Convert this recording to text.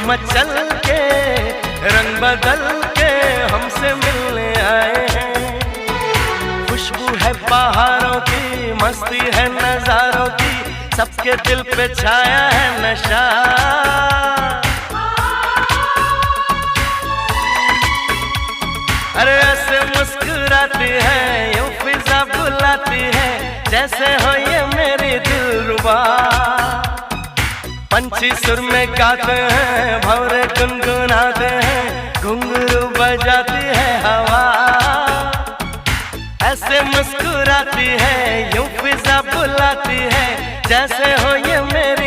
मचल के रंग बदल के हमसे मिलने आए हैं। खुशबू है पहाड़ों की, मस्ती है नजारों की, सबके दिल पे छाया है नशा। अरे ऐसे मुस्कुराती है, यूं फिजा बुलाती है, जैसे हो ये मेरी दिलरुबा। पंछी सुर में गाते हैं, भंवरे गुनगुनाते हैं, घुंघरू बजाती है हवा। ऐसे मुस्कुराती है, यूं फिजा बुलाती है, जैसे हो ये मेरी